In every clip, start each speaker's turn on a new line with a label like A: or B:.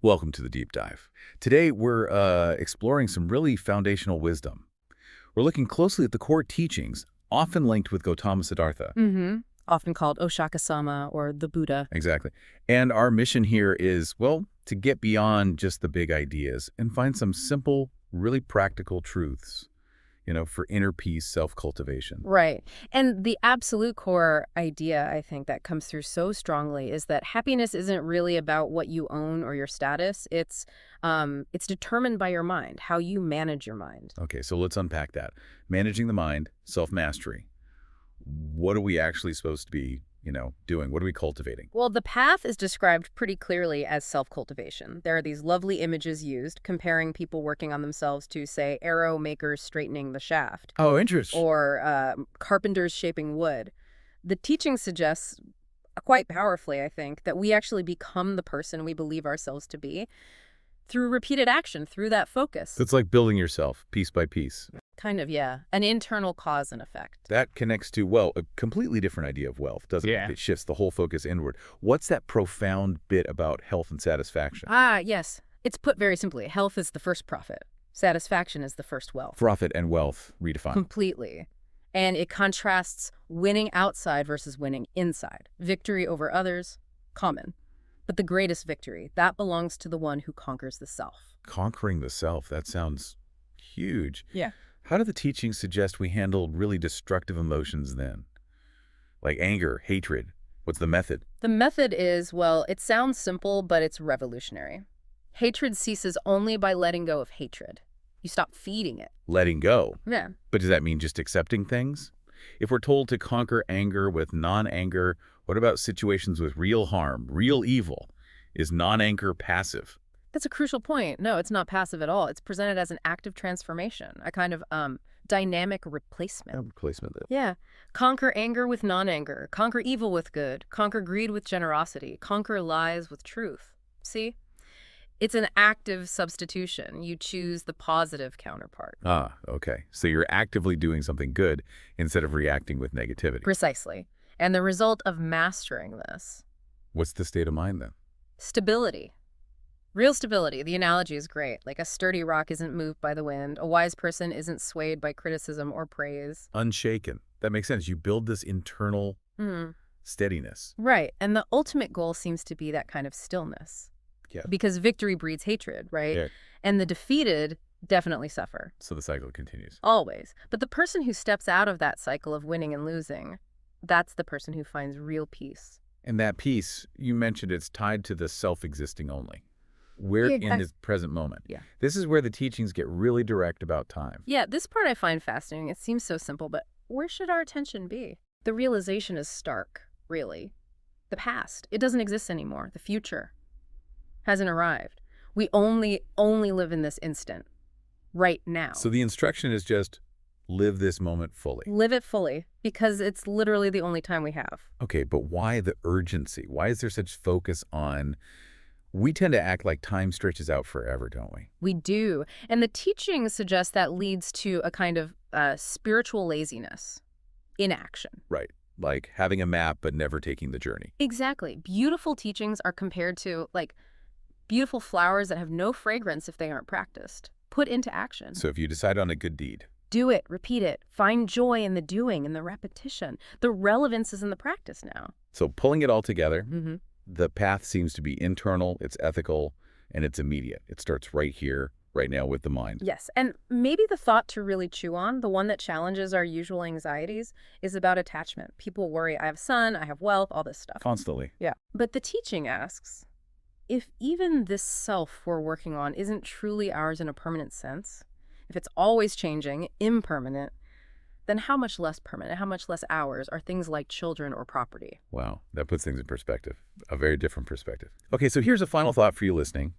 A: Welcome to the deep dive. Today we're exploring some really foundational wisdom. We're looking closely at the core teachings, often linked with Gautama Siddhartha.
B: Often called Oshaka-sama or the Buddha.
A: Exactly. And our mission here is, well, to get beyond just the big ideas and find some simple, really practical truths, for inner peace, self-cultivation.
B: Right. And the absolute core idea, I think, that comes through so strongly is that happiness isn't really about what you own or your status. It's determined by your mind, how you manage your mind.
A: Okay, so let's unpack that. Managing the mind, self-mastery. What are we actually supposed to be, doing? What are we cultivating?
B: Well, the path is described pretty clearly as self-cultivation. There are these lovely images used comparing people working on themselves to, say, arrow makers straightening the shaft.
A: Oh, interesting.
B: Or carpenters shaping wood. The teaching suggests, quite powerfully, I think, that we actually become the person we believe ourselves to be through repeated action, through that focus.
A: It's like building yourself piece by piece.
B: Kind of, yeah. An internal cause and effect.
A: That connects to, well, a completely different idea of wealth, doesn't it? It shifts the whole focus inward. What's that profound bit about health and satisfaction?
B: Ah, yes. It's put very simply. Health is the first profit. Satisfaction is the first wealth.
A: Profit and wealth redefined.
B: Completely. And it contrasts winning outside versus winning inside. Victory over others, common. But the greatest victory, that belongs to the one who conquers the self.
A: Conquering the self, that sounds huge.
B: Yeah.
A: How do the teachings suggest we handle really destructive emotions then? Like anger, hatred. What's the method?
B: The method is, well, it sounds simple, but it's revolutionary. Hatred ceases only by letting go of hatred. You stop feeding it.
A: Letting go?
B: Yeah.
A: But does that mean just accepting things? If we're told to conquer anger with non-anger, what about situations with real harm, real evil? Is non-anger passive?
B: That's a crucial point. No, it's not passive at all. It's presented as an active transformation, a kind of dynamic replacement.
A: Replacement.
B: Yeah. Conquer anger with non-anger. Conquer evil with good. Conquer greed with generosity. Conquer lies with truth. See? It's an active substitution. You choose the positive counterpart.
A: Ah, okay. So you're actively doing something good instead of reacting with negativity.
B: Precisely. And the result of mastering this?
A: What's the state of mind then?
B: Stability. Real stability. The analogy is great. Like a sturdy rock isn't moved by the wind. A wise person isn't swayed by criticism or praise.
A: Unshaken. That makes sense. You build this internal steadiness.
B: Right. And the ultimate goal seems to be that kind of stillness.
A: Yeah.
B: Because victory breeds hatred, right?
A: Yeah.
B: And the defeated definitely suffer.
A: So the cycle continues.
B: Always. But the person who steps out of that cycle of winning and losing, that's the person who finds real peace.
A: And that peace, you mentioned it's tied to the self-existing only. We're in this present moment.
B: Yeah.
A: This is where the teachings get really direct about time.
B: Yeah, this part I find fascinating. It seems so simple, but where should our attention be? The realization is stark, really. The past, it doesn't exist anymore. The future hasn't arrived. We only live in this instant, right now.
A: So the instruction is just live this moment fully.
B: Live it fully, because it's literally the only time we have.
A: Okay, but why the urgency? Why is there such focus on... We tend to act like time stretches out forever, don't we?
B: We do. And the teachings suggest that leads to a kind of spiritual laziness, inaction.
A: Right. Like having a map but never taking the journey.
B: Exactly. Beautiful teachings are compared to, like, beautiful flowers that have no fragrance if they aren't practiced, put into action.
A: So if you decide on a good deed,
B: do it, repeat it, find joy in the doing and the repetition. The relevance is in the practice now.
A: So pulling it all together, the path seems to be internal, it's ethical, and it's immediate. It starts right here, right now with the mind.
B: Yes, and maybe the thought to really chew on, the one that challenges our usual anxieties, is about attachment. People worry, I have a son, I have wealth, all this stuff.
A: Constantly.
B: Yeah. But the teaching asks, if even this self we're working on isn't truly ours in a permanent sense, if it's always changing, impermanent, then how much less permanent, how much less ours are things like children or property?
A: Wow, that puts things in perspective, a very different perspective. Okay, so here's a final thought for you listening.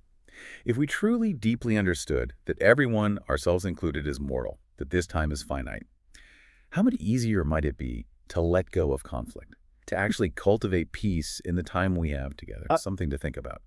A: If we truly deeply understood that everyone, ourselves included, is mortal, that this time is finite, how much easier might it be to let go of conflict, to actually cultivate peace in the time we have together? Something to think about.